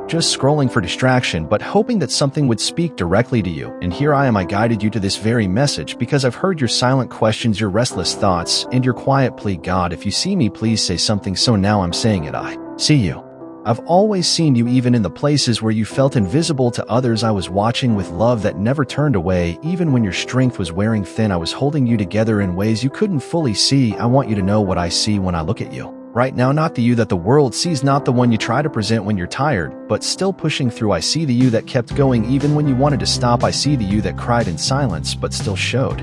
just scrolling for distraction, but hoping that something would speak directly to you. And here I guided you to this very message because I've heard your silent questions, your restless thoughts, and your quiet plea. God, if you see me, please say something. So now I'm saying it. I see you. I've always seen you, even in the places where you felt invisible to others. I was watching with love that never turned away. Even when your strength was wearing thin, I was holding you together in ways you couldn't fully see. I want you to know what I see when I look at you right now, not the you that the world sees, not the one you try to present when you're tired, but still pushing through. I see the you that kept going even when you wanted to stop. I see the you that cried in silence but still showed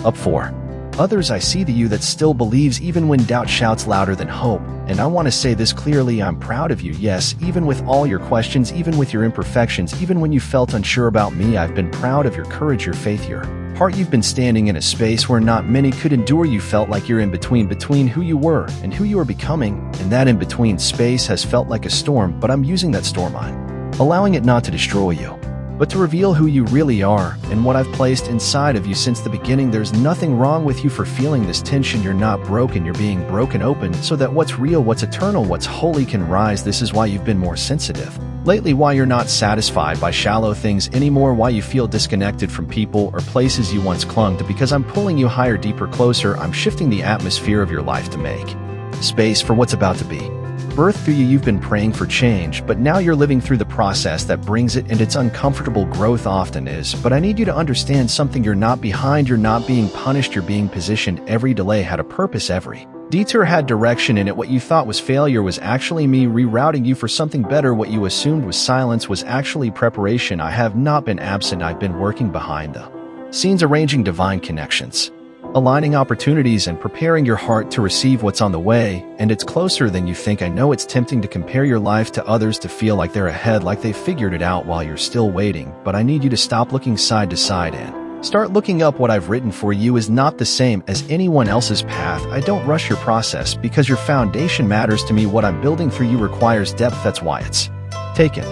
up for others. I see the you that still believes even when doubt shouts louder than hope. And I want to say this clearly, I'm proud of you. Yes, even with all your questions, even with your imperfections, even when you felt unsure about me, I've been proud of your courage, your faith, your heart. You've been standing in a space where not many could endure. You felt like you're in between who you were and who you are becoming, and that in-between space has felt like a storm, but I'm using that storm. I'm allowing it not to destroy you, but to reveal who you really are and what I've placed inside of you since the beginning. There's nothing wrong with you for feeling this tension. You're not broken, you're being broken open so that what's real, what's eternal, what's holy can rise. This is why you've been more sensitive lately, why you're not satisfied by shallow things anymore, why you feel disconnected from people or places you once clung to, because I'm pulling you higher, deeper, closer. I'm shifting the atmosphere of your life to make space for what's about to be birth through you. You've been praying for change, but now you're living through the process that brings it, and it's uncomfortable. Growth often is, but I need you to understand something. You're not behind, you're not being punished, you're being positioned. Every delay had a purpose, every detour had direction in it. What you thought was failure was actually me rerouting you for something better. What you assumed was silence was actually preparation. I have not been absent, I've been working behind the scenes, arranging divine connections, aligning opportunities, and preparing your heart to receive what's on the way, and it's closer than you think. I know it's tempting to compare your life to others, to feel like they're ahead, like they've figured it out while you're still waiting, but I need you to stop looking side to side and start looking up. What I've written for you is not the same as anyone else's path. I don't rush your process because your foundation matters to me. What I'm building through you requires depth. That's why it's taken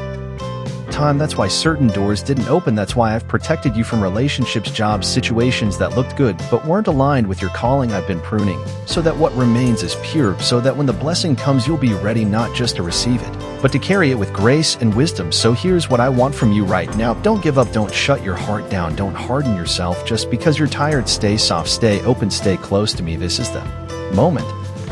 time. That's why certain doors didn't open. That's why I've protected you from relationships, jobs, situations that looked good but weren't aligned with your calling. I've been pruning so that what remains is pure, so that when the blessing comes, you'll be ready not just to receive it, but to carry it with grace and wisdom. So here's what I want from you right now. Don't give up. Don't shut your heart down. Don't harden yourself just because you're tired. Stay soft, stay open, stay close to me. This is the moment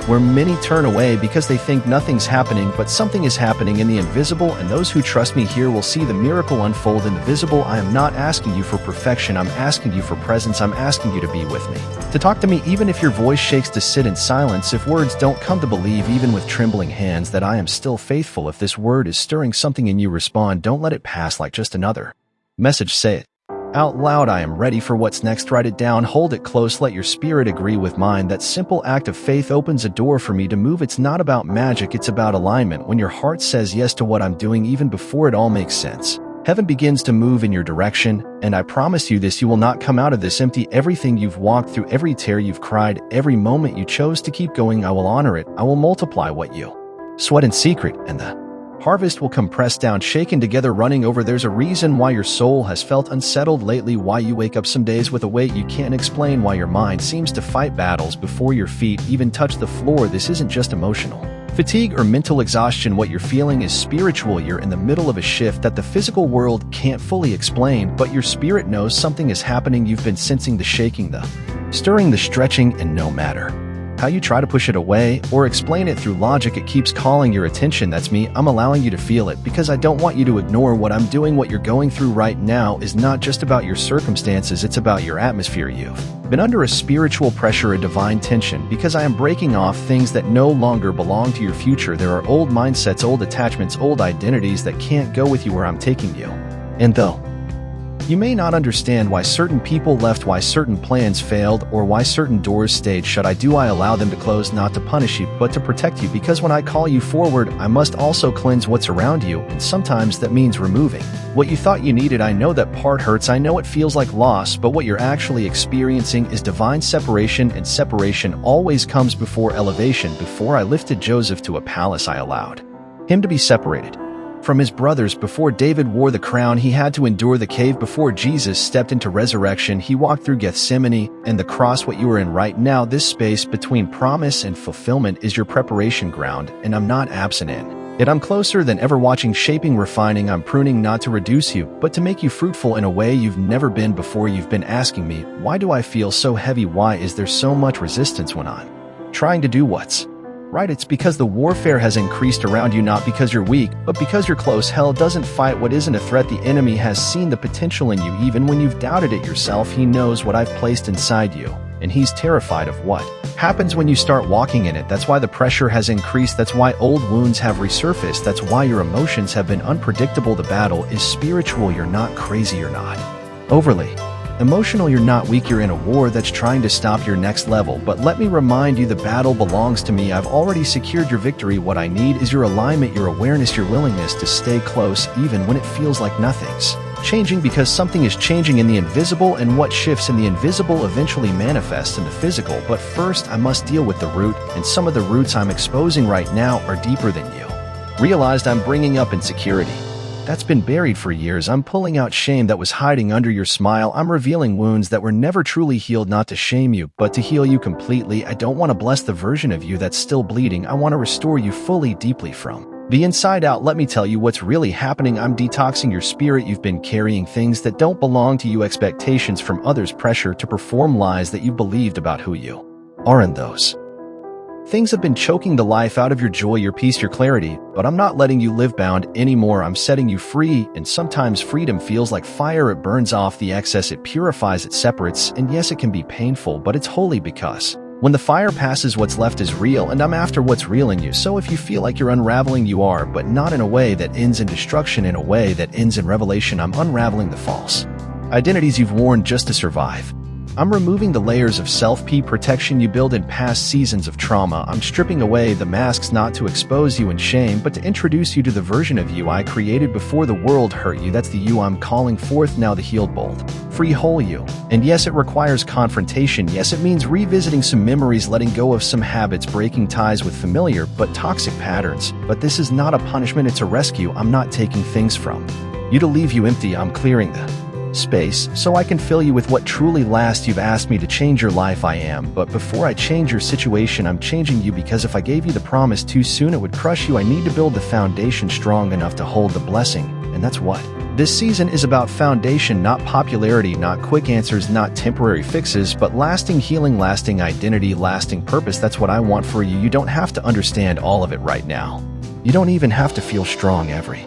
where many turn away because they think nothing's happening, but something is happening in the invisible, and those who trust me here will see the miracle unfold in the visible. I am not asking you for perfection, I'm asking you for presence. I'm asking you to be with me, to talk to me even if your voice shakes, to sit in silence if words don't come, to believe even with trembling hands that I am still faithful. If this word is stirring something in you, respond. Don't let it pass like just another message. Say it out loud. I am ready for what's next. Write it down, hold it close, let your spirit agree with mine. That simple act of faith opens a door for me to move. It's not about magic, it's about alignment. When your heart says yes to what I'm doing even before it all makes sense, heaven begins to move in your direction. And I promise you this, you will not come out of this empty. Everything you've walked through, every tear you've cried, every moment you chose to keep going, I will honor it. I will multiply what you sweat in secret, and the harvest will come pressed down, shaken together, running over. There's a reason why your soul has felt unsettled lately, why you wake up some days with a weight you can't explain, why your mind seems to fight battles before your feet even touch the floor. This isn't just emotional fatigue or mental exhaustion. What you're feeling is spiritual. You're in the middle of a shift that the physical world can't fully explain, but your spirit knows something is happening. You've been sensing the shaking, the stirring, the stretching, and no matter how you try to push it away or explain it through logic, it keeps calling your attention. That's me. I'm allowing you to feel it because I don't want you to ignore what I'm doing. What you're going through right now is not just about your circumstances, it's about your atmosphere. You've been under a spiritual pressure, a divine tension, because I am breaking off things that no longer belong to your future. There are old mindsets, old attachments, old identities that can't go with you where I'm taking you. And though you may not understand why certain people left, why certain plans failed, or why certain doors stayed shut, I allow them to close, not to punish you, but to protect you. Because when I call you forward, I must also cleanse what's around you, and sometimes that means removing what you thought you needed. I know that part hurts, I know it feels like loss, but what you're actually experiencing is divine separation, and separation always comes before elevation. Before I lifted Joseph to a palace, I allowed him to be separated from his brothers. Before David wore the crown, he had to endure the cave. Before Jesus stepped into resurrection, he walked through Gethsemane and the cross. What you are in right now, this space between promise and fulfillment, is your preparation ground, and I'm not absent in Yet I'm closer than ever, watching, shaping, refining. I'm pruning not to reduce you, but to make you fruitful in a way you've never been before. You've been asking me, why do I feel so heavy? Why is there so much resistance when I'm trying to do what's right? It's because the warfare has increased around you, not because you're weak, but because you're close. Hell doesn't fight what isn't a threat. The enemy has seen the potential in you even when you've doubted it yourself. He knows what I've placed inside you, and he's terrified of what happens when you start walking in it. That's why the pressure has increased. That's why old wounds have resurfaced. That's why your emotions have been unpredictable. The battle is spiritual. You're not crazy. You're not overly emotional. You're not weak. You're in a war that's trying to stop your next level. But let me remind you, the battle belongs to me. I've already secured your victory. What I need is your alignment, your awareness, your willingness to stay close even when it feels like nothing's changing, because something is changing in the invisible, and what shifts in the invisible eventually manifests in the physical. But first, I must deal with the root, and some of the roots I'm exposing right now are deeper than you realized. I'm bringing up insecurity that's been buried for years. I'm pulling out shame that was hiding under your smile. I'm revealing wounds that were never truly healed, not to shame you, but to heal you completely. I don't want to bless the version of you that's still bleeding. I want to restore you fully, deeply from the inside out. Let me tell you what's really happening. I'm detoxing your spirit. You've been carrying things that don't belong to you, expectations from others, pressure to perform, lies that you believed about who you are, and those things have been choking the life out of your joy, your peace, your clarity. But I'm not letting you live bound anymore. I'm setting you free, and sometimes freedom feels like fire. It burns off the excess, it purifies, it separates, and yes, it can be painful, but it's holy, because when the fire passes, what's left is real, and I'm after what's real in you. So if you feel like you're unraveling, you are, but not in a way that ends in destruction, in a way that ends in revelation. I'm unraveling the false identities you've worn just to survive. I'm removing the layers of self-protection you build in past seasons of trauma. I'm stripping away the masks, not to expose you in shame, but to introduce you to the version of you I created before the world hurt you. That's the you I'm calling forth now, the healed, bold, free, whole you. And yes, it requires confrontation. Yes, it means revisiting some memories, letting go of some habits, breaking ties with familiar but toxic patterns. But this is not a punishment, it's a rescue. I'm not taking things from you to leave you empty. I'm clearing the space so I can fill you with what truly lasts. You've asked me to change your life. I am, but before I change your situation, I'm changing you, because if I gave you the promise too soon, it would crush you. I need to build the foundation strong enough to hold the blessing, and that's what this season is about. Foundation, not popularity, not quick answers, not temporary fixes, but lasting healing, lasting identity, lasting purpose. That's what I want for you. You don't have to understand all of it right now. You don't even have to feel strong every